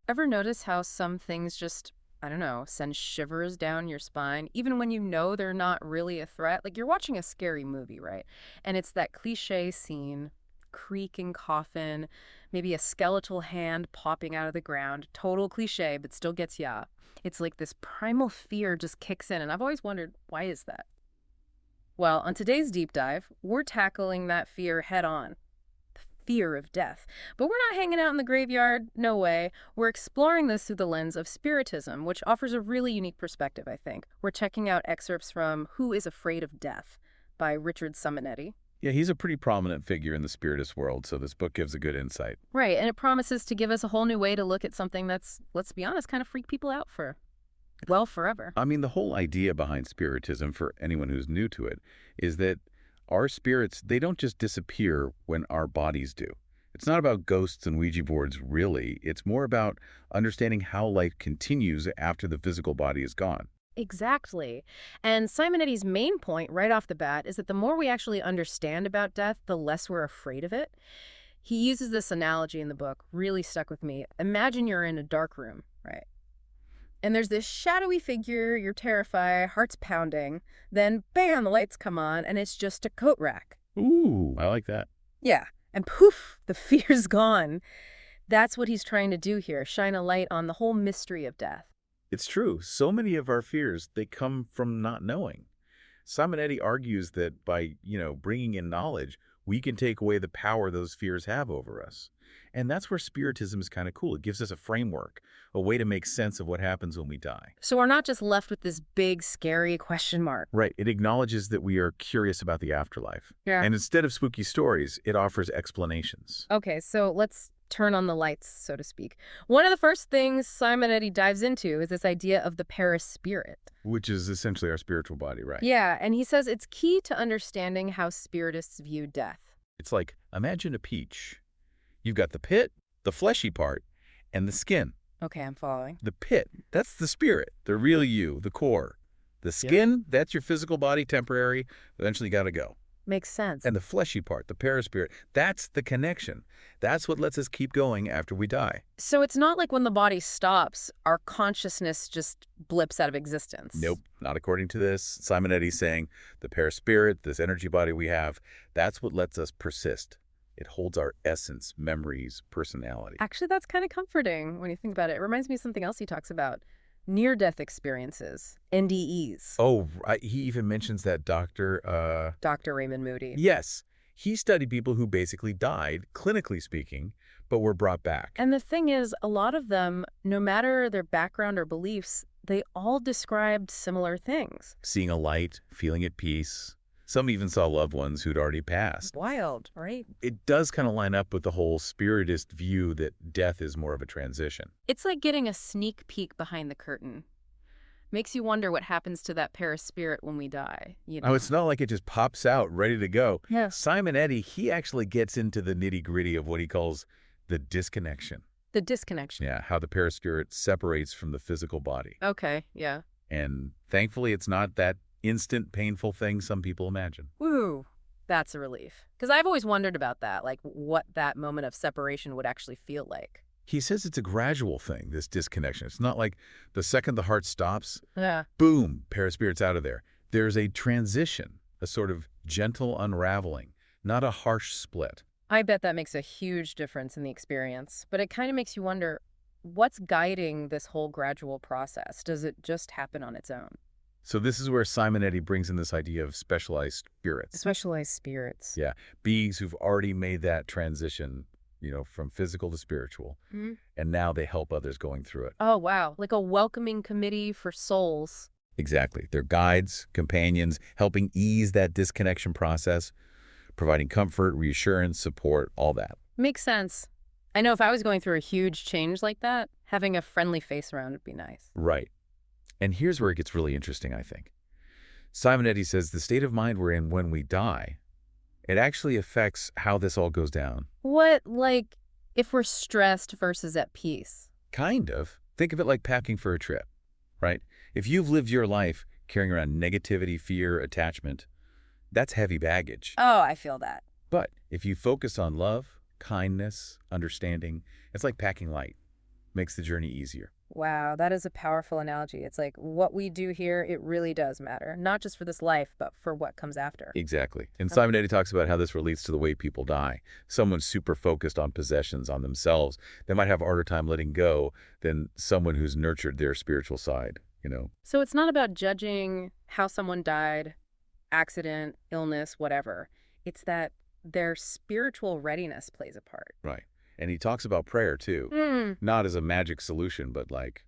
Ever notice how some things just, I don't know, send shivers down your spine, even when you know they're not really a threat? Like you're watching a scary movie, right? And it's that cliche scene, creaking coffin, maybe a skeletal hand popping out of the ground. Total cliche, but still gets ya. It's like this primal fear just kicks in, and I've always wondered, why is that? Well, on today's deep dive, we're tackling that fear head on, fear of death. But we're not hanging out in the graveyard, no way. We're exploring this through the lens of Spiritism, which offers a really unique perspective, I think. We're checking out excerpts from Who is Afraid of Death by Richard Simonetti. Yeah, he's a pretty prominent figure in the spiritist world, so this book gives a good insight. Right, and it promises to give us a whole new way to look at something that's, let's be honest, kind of freak people out for, well, forever. I mean, the whole idea behind spiritism, for anyone who's new to it, is that our spirits, they don't just disappear when our bodies do. It's not about ghosts and Ouija boards, really. It's more about understanding how life continues after the physical body is gone. Exactly. And Simonetti's main point right off the bat is that the more we actually understand about death, the less we're afraid of it. He uses this analogy in the book, really stuck with me. Imagine you're in a dark room, right? And there's this shadowy figure, you're terrified, heart's pounding. Then, bam, the lights come on, and it's just a coat rack. Ooh, I like that. Yeah, and poof, the fear's gone. That's what he's trying to do here, shine a light on the whole mystery of death. It's true. So many of our fears, they come from not knowing. Simonetti argues that by, bringing in knowledge, we can take away the power those fears have over us. And that's where Spiritism is kind of cool. It gives us a framework, a way to make sense of what happens when we die. So we're not just left with this big, scary question mark. Right. It acknowledges that we are curious about the afterlife. Yeah. And instead of spooky stories, it offers explanations. Okay, so let's turn on the lights, so to speak. One of the first things Simonetti dives into is this idea of the perispirit. Which is essentially our spiritual body, right? Yeah, and he says it's key to understanding how spiritists view death. It's like, imagine a peach. You've got the pit, the fleshy part, and the skin. Okay, I'm following. The pit, that's the spirit, the real you, the core. The skin, that's your physical body, temporary, eventually got to go. Makes sense. And the fleshy part, the perispirit, that's the connection. That's what lets us keep going after we die. So it's not like when the body stops, our consciousness just blips out of existence. Nope, not according to this. Simonetti's saying the perispirit, this energy body we have, that's what lets us persist. It holds our essence, memories, personality. Actually, that's kind of comforting when you think about it. It reminds me of something else he talks about. Near-death experiences, NDEs. Oh, he even mentions that doctor, Dr. Raymond Moody. Yes, he studied people who basically died, clinically speaking, but were brought back. And the thing is, a lot of them, no matter their background or beliefs, they all described similar things. Seeing a light, feeling at peace. Some even saw loved ones who'd already passed. Wild, right? It does kind of line up with the whole spiritist view that death is more of a transition. It's like getting a sneak peek behind the curtain. Makes you wonder what happens to that perispirit when we die. Oh, it's not like it just pops out ready to go. Yeah. Simonetti, he actually gets into the nitty-gritty of what he calls the disconnection. The disconnection. Yeah, how the perispirit separates from the physical body. Okay, yeah. And thankfully, it's not that instant, painful thing some people imagine. Woo, that's a relief. Because I've always wondered about that, like what that moment of separation would actually feel like. He says it's a gradual thing, this disconnection. It's not like the second the heart stops, Yeah. boom, perispirit's out of there. There's a transition, a sort of gentle unraveling, not a harsh split. I bet that makes a huge difference in the experience. But it kind of makes you wonder, what's guiding this whole gradual process? Does it just happen on its own? So this is where Simonetti brings in this idea of specialized spirits. Specialized spirits. Yeah, beings who've already made that transition, from physical to spiritual. Mm-hmm. And now they help others going through it. Oh, wow. Like a welcoming committee for souls. Exactly. They're guides, companions, helping ease that disconnection process, providing comfort, reassurance, support, all that. Makes sense. I know if I was going through a huge change like that, having a friendly face around would be nice. Right. And here's where it gets really interesting, I think. Simonetti says the state of mind we're in when we die, it actually affects how this all goes down. What, like, if we're stressed versus at peace? Kind of. Think of it like packing for a trip, right? If you've lived your life carrying around negativity, fear, attachment, that's heavy baggage. Oh, I feel that. But if you focus on love, kindness, understanding, it's like packing light. makes the journey easier. Wow, that is a powerful analogy. It's like what we do here, it really does matter, not just for this life, but for what comes after. Exactly. And Okay. Simonetti talks about how this relates to the way people die. Someone super focused on possessions, on themselves, they might have a harder time letting go than someone who's nurtured their spiritual side. So it's not about judging how someone died, accident, illness, whatever. It's that their spiritual readiness plays a part. Right. And he talks about prayer too, Hmm. not as a magic solution, but like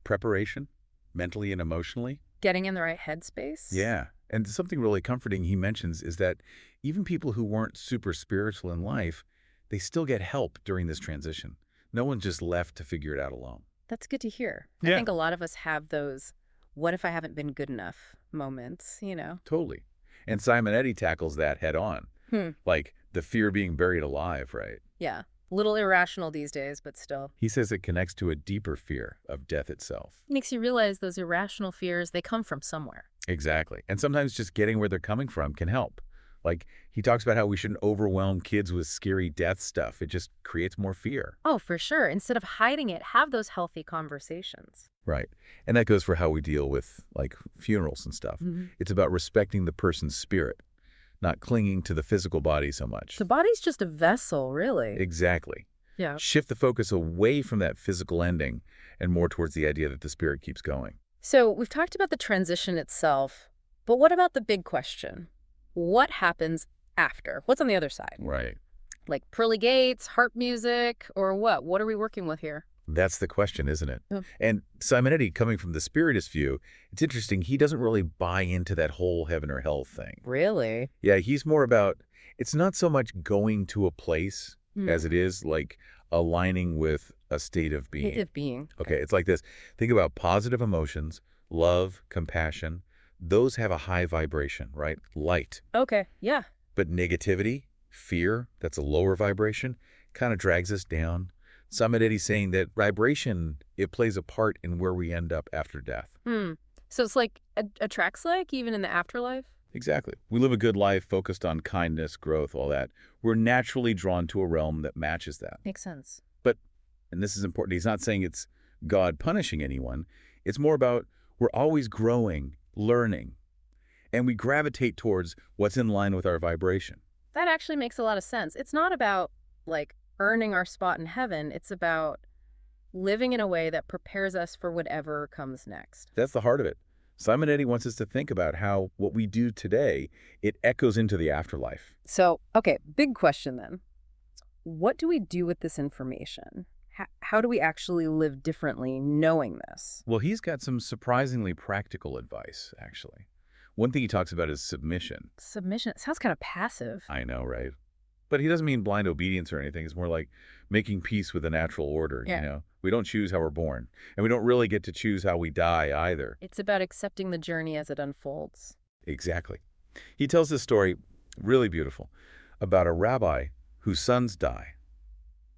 preparation, mentally and emotionally. Getting in the right headspace? Yeah. And something really comforting he mentions is that even people who weren't super spiritual in life, they still get help during this transition. No one's just left to figure it out alone. That's good to hear. I Yeah. think a lot of us have those, what if I haven't been good enough moments? Totally. And Simonetti tackles that head on, Hmm. like the fear of being buried alive, right? Yeah. A little irrational these days, but still. He says it connects to a deeper fear of death itself. Makes you realize those irrational fears, they come from somewhere. Exactly. And sometimes just getting where they're coming from can help. Like, he talks about how we shouldn't overwhelm kids with scary death stuff. It just creates more fear. Oh, for sure. Instead of hiding it, have those healthy conversations. Right. And that goes for how we deal with, like, funerals and stuff. Mhm. It's about respecting the person's spirit, not clinging to the physical body so much. The body's just a vessel, really. Exactly. Yeah. Shift the focus away from that physical ending and more towards the idea that the spirit keeps going. So we've talked about the transition itself, but what about the big question? What happens after? What's on the other side? Right. Like pearly gates, harp music, or what? What are we working with here? That's the question, isn't it? Oh. And Simonetti, coming from the Spiritist view, it's interesting, he doesn't really buy into that whole heaven or hell thing. Really? Yeah, he's more about, it's not so much going to a place Hmm. as it is like aligning with a state of being. State of being. Okay, it's like this. Think about positive emotions, love, compassion. Those have a high vibration, right? Light. Okay, yeah. But negativity, fear, that's a lower vibration, kind of drags us down. Simonetti saying that vibration, it plays a part in where we end up after death. So it's like attracts like even in the afterlife? Exactly. We live a good life focused on kindness, growth, all that. We're naturally drawn to a realm that matches that. Makes sense. But, and this is important, he's not saying it's God punishing anyone. It's more about we're always growing, learning, and we gravitate towards what's in line with our vibration. That actually makes a lot of sense. It's not about like earning our spot in heaven. It's about living in a way that prepares us for whatever comes next. That's the heart of it. Simonetti wants us to think about how what we do today, it echoes into the afterlife. So, okay, big question then. What do we do with this information? How do we actually live differently knowing this? Well, he's got some surprisingly practical advice, actually. One thing he talks about is submission. Submission. It sounds kind of passive. I know, right? But he doesn't mean blind obedience or anything. It's more like making peace with the natural order, Yeah. We don't choose how we're born. And we don't really get to choose how we die either. It's about accepting the journey as it unfolds. Exactly. He tells this story, really beautiful, about a rabbi whose sons die.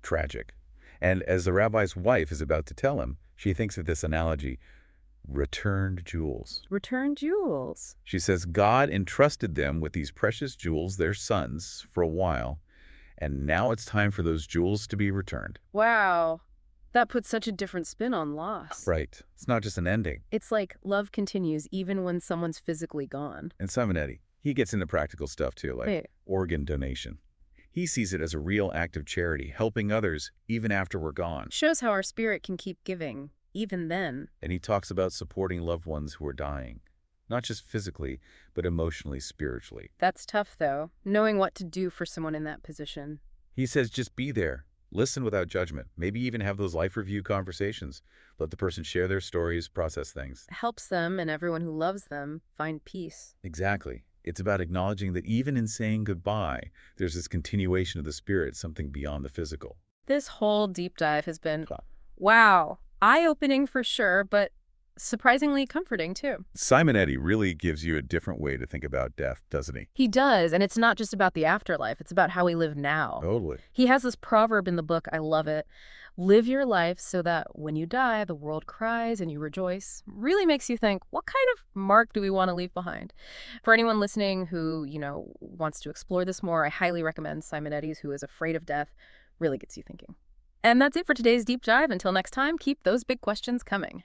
Tragic. And as the rabbi's wife is about to tell him, she thinks of this analogy, returned jewels. Return jewels. She says God entrusted them with these precious jewels, their sons, for a while, and now it's time for those jewels to be returned. Wow. That puts such a different spin on loss. Right. It's not just an ending. It's like love continues even when someone's physically gone. And Simonetti, he gets into practical stuff too, like Wait. organ donation. He sees it as a real act of charity, helping others even after we're gone. Shows how our spirit can keep giving, even then. And he talks about supporting loved ones who are dying, not just physically, but emotionally, spiritually. That's tough, though, knowing what to do for someone in that position. He says just be there, listen without judgment, maybe even have those life review conversations. Let the person share their stories, process things. Helps them and everyone who loves them find peace. Exactly. It's about acknowledging that even in saying goodbye, there's this continuation of the spirit, something beyond the physical. This whole deep dive has been, wow, eye-opening for sure, but surprisingly comforting, too. Simonetti really gives you a different way to think about death, doesn't he? He does, and it's not just about the afterlife. It's about how we live now. Totally. He has this proverb in the book, I love it. Live your life so that when you die, the world cries and you rejoice. Really makes you think, what kind of mark do we want to leave behind? For anyone listening who, wants to explore this more, I highly recommend Simonetti's Who is Afraid of Death. Really gets you thinking. And that's it for today's deep dive. Until next time, keep those big questions coming.